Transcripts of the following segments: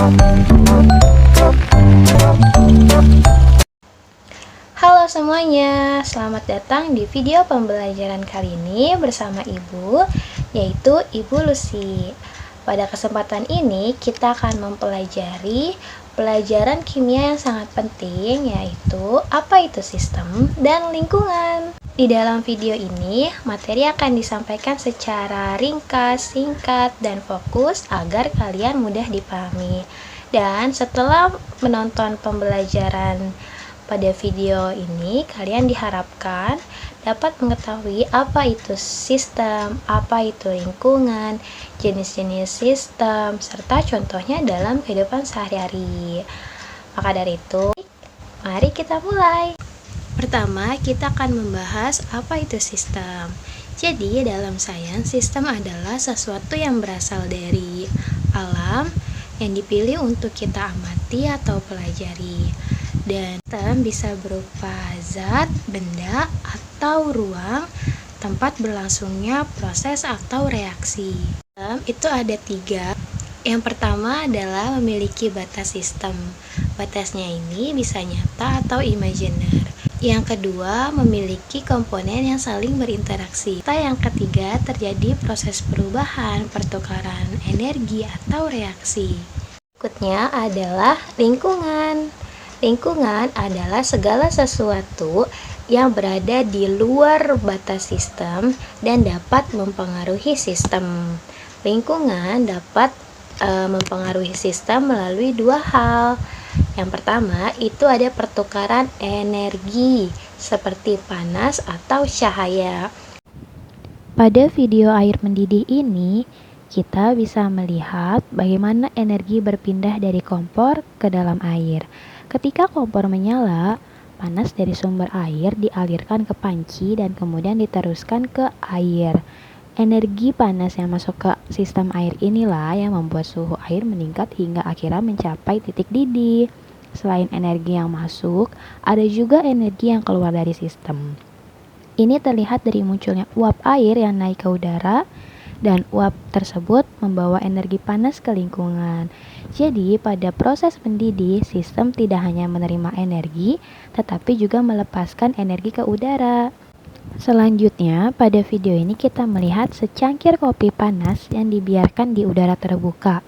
Halo semuanya, selamat datang di video pembelajaran kali ini bersama Ibu, yaitu Ibu Lucy. Pada kesempatan ini kita akan mempelajari pelajaran kimia yang sangat penting, yaitu apa itu sistem dan lingkungan. Di dalam video ini, materi akan disampaikan secara ringkas, singkat, dan fokus agar kalian mudah dipahami. Dan setelah menonton pembelajaran pada video ini, kalian diharapkan dapat mengetahui apa itu sistem, apa itu lingkungan, jenis-jenis sistem, serta contohnya dalam kehidupan sehari-hari. Maka dari itu, mari kita mulai. Pertama, kita akan membahas apa itu sistem. Jadi, dalam sains, sistem adalah sesuatu yang berasal dari alam yang dipilih untuk kita amati atau pelajari. Dan sistem bisa berupa zat, benda, atau ruang tempat berlangsungnya proses atau reaksi. Sistem itu ada 3. Yang pertama adalah memiliki batas sistem. Batasnya ini bisa nyata atau imajiner. Yang kedua, memiliki komponen yang saling berinteraksi. Yang ketiga, terjadi proses perubahan, pertukaran energi, atau reaksi. Berikutnya adalah lingkungan. Lingkungan adalah segala sesuatu yang berada di luar batas sistem dan dapat mempengaruhi sistem. Lingkungan dapat mempengaruhi sistem melalui 2 hal. Yang pertama, itu ada pertukaran energi seperti panas atau cahaya. Pada video air mendidih ini, kita bisa melihat bagaimana energi berpindah dari kompor ke dalam air. Ketika kompor menyala, panas dari sumber air dialirkan ke panci dan kemudian diteruskan ke air. Energi panas yang masuk ke sistem air inilah yang membuat suhu air meningkat hingga akhirnya mencapai titik didih. Selain energi yang masuk, ada juga energi yang keluar dari sistem. Ini terlihat dari munculnya uap air yang naik ke udara, dan uap tersebut membawa energi panas ke lingkungan. Jadi, pada proses mendidih, sistem tidak hanya menerima energi, tetapi juga melepaskan energi ke udara. Selanjutnya, pada video ini kita melihat secangkir kopi panas yang dibiarkan di udara terbuka.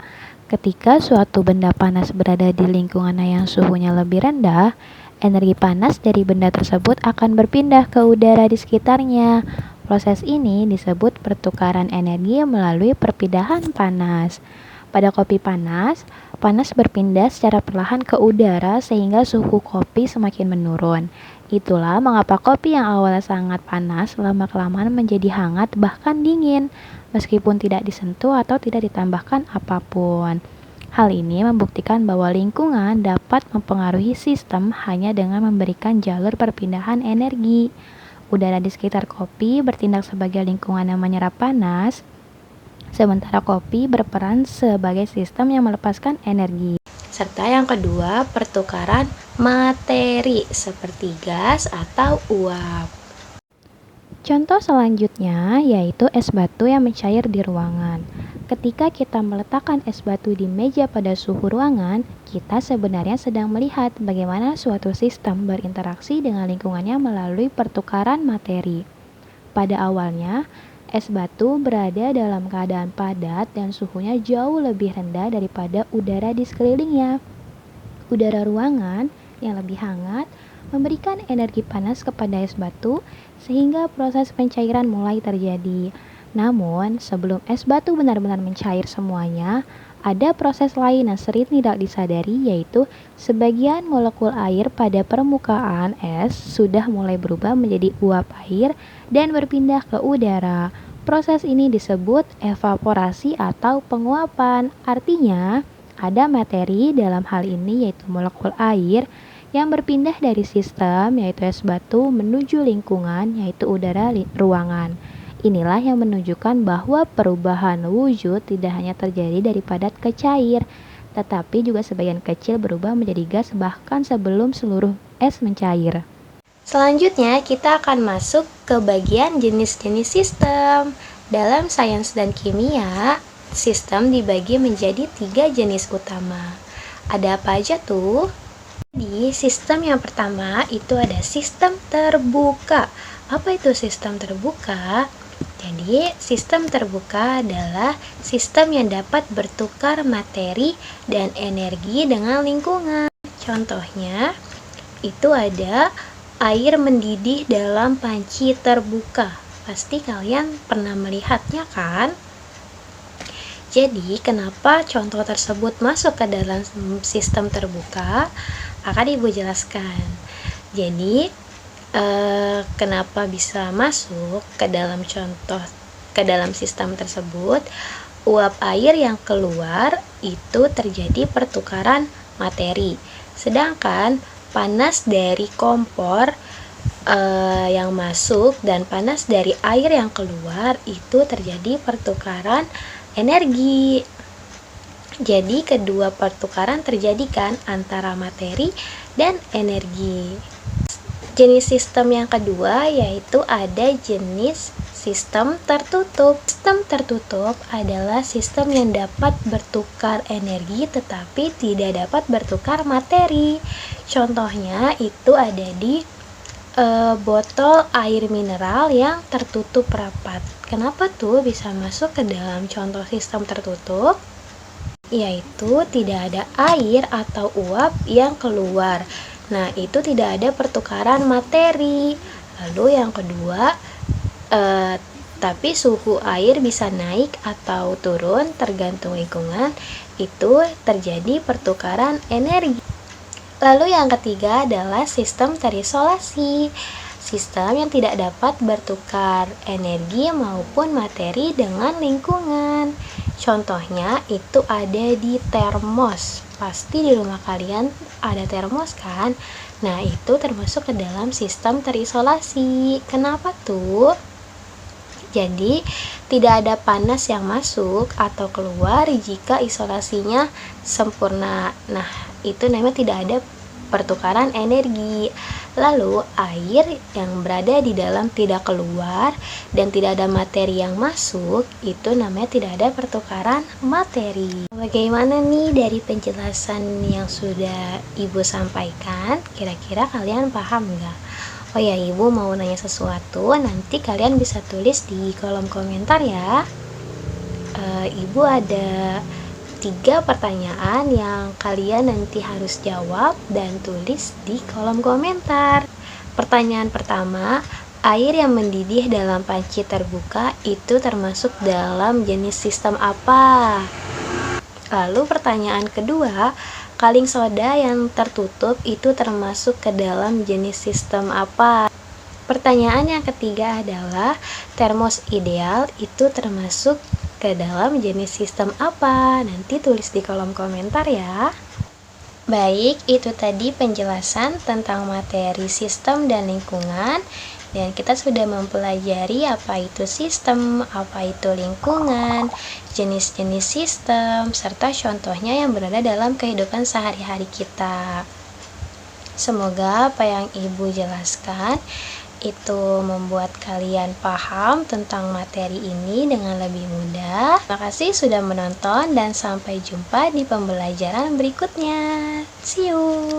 Ketika suatu benda panas berada di lingkungan yang suhunya lebih rendah, energi panas dari benda tersebut akan berpindah ke udara di sekitarnya. Proses ini disebut pertukaran energi melalui perpindahan panas. Pada kopi panas, panas berpindah secara perlahan ke udara sehingga suhu kopi semakin menurun. Itulah mengapa kopi yang awalnya sangat panas lama-kelamaan menjadi hangat bahkan dingin, meskipun tidak disentuh atau tidak ditambahkan apapun. Hal ini membuktikan bahwa lingkungan dapat mempengaruhi sistem hanya dengan memberikan jalur perpindahan energi. Udara di sekitar kopi bertindak sebagai lingkungan yang menyerap panas, sementara kopi berperan sebagai sistem yang melepaskan energi. Serta yang kedua, pertukaran materi seperti gas atau uap. Contoh selanjutnya yaitu es batu yang mencair di ruangan. Ketika kita meletakkan es batu di meja pada suhu ruangan, kita sebenarnya sedang melihat bagaimana suatu sistem berinteraksi dengan lingkungannya melalui pertukaran materi. Pada awalnya, es batu berada dalam keadaan padat dan suhunya jauh lebih rendah daripada udara di sekelilingnya. Udara ruangan yang lebih hangat memberikan energi panas kepada es batu sehingga proses pencairan mulai terjadi. Namun, sebelum es batu benar-benar mencair semuanya, ada proses lain yang sering tidak disadari, yaitu sebagian molekul air pada permukaan es sudah mulai berubah menjadi uap air dan berpindah ke udara. Proses ini disebut evaporasi atau penguapan. Artinya, ada materi dalam hal ini yaitu molekul air yang berpindah dari sistem yaitu es batu menuju lingkungan yaitu udara ruangan. Inilah yang menunjukkan bahwa perubahan wujud tidak hanya terjadi dari padat ke cair, tetapi juga sebagian kecil berubah menjadi gas bahkan sebelum seluruh es mencair. Selanjutnya kita akan masuk ke bagian jenis-jenis sistem. Dalam sains dan kimia, sistem dibagi menjadi 3 jenis utama. Ada apa aja tuh? Di sistem yang pertama itu ada sistem terbuka. Apa itu sistem terbuka? Jadi, sistem terbuka adalah sistem yang dapat bertukar materi dan energi dengan lingkungan. Contohnya, itu ada air mendidih dalam panci terbuka. Pasti kalian pernah melihatnya kan? Jadi, kenapa contoh tersebut masuk ke dalam sistem terbuka? Akan Ibu jelaskan. Jadi, kenapa bisa masuk ke dalam sistem tersebut? Uap air yang keluar itu terjadi pertukaran materi. Sedangkan panas dari kompor yang masuk dan panas dari air yang keluar itu terjadi pertukaran energi. Jadi kedua pertukaran terjadi kan antara materi dan energi. Jenis sistem yang kedua yaitu ada jenis sistem tertutup. Sistem tertutup adalah sistem yang dapat bertukar energi tetapi tidak dapat bertukar materi. Contohnya itu ada di botol air mineral yang tertutup rapat. Kenapa tuh bisa masuk ke dalam contoh sistem tertutup? Yaitu tidak ada air atau uap yang keluar. Nah, itu tidak ada pertukaran materi. Lalu yang kedua, tapi suhu air bisa naik atau turun tergantung lingkungan, itu terjadi pertukaran energi. Lalu yang ketiga adalah sistem terisolasi. Sistem yang tidak dapat bertukar energi maupun materi dengan lingkungan. Contohnya itu ada di termos. Pasti di rumah kalian ada termos kan? Nah, itu termasuk ke dalam sistem terisolasi. Kenapa tuh? Jadi, tidak ada panas yang masuk atau keluar jika isolasinya sempurna. Nah, itu namanya tidak ada pertukaran energi. Lalu, air yang berada di dalam tidak keluar dan tidak ada materi yang masuk, itu namanya tidak ada pertukaran materi. Bagaimana nih dari penjelasan yang sudah Ibu sampaikan? Kira-kira kalian paham nggak? Oh ya, Ibu mau nanya sesuatu, nanti kalian bisa tulis di kolom komentar ya. Ibu ada 3 pertanyaan yang kalian nanti harus jawab dan tulis di kolom komentar. Pertanyaan pertama, air yang mendidih dalam panci terbuka itu termasuk dalam jenis sistem apa? Lalu pertanyaan kedua, kaleng soda yang tertutup itu termasuk ke dalam jenis sistem apa? Pertanyaan yang ketiga adalah termos ideal itu termasuk ke dalam jenis sistem apa? Nanti tulis di kolom komentar ya. Baik, itu tadi penjelasan tentang materi sistem dan lingkungan. Dan kita sudah mempelajari apa itu sistem, apa itu lingkungan, jenis-jenis sistem, serta contohnya yang berada dalam kehidupan sehari-hari kita. Semoga apa yang Ibu jelaskan itu membuat kalian paham tentang materi ini dengan lebih mudah. Terima kasih sudah menonton dan sampai jumpa di pembelajaran berikutnya. See you!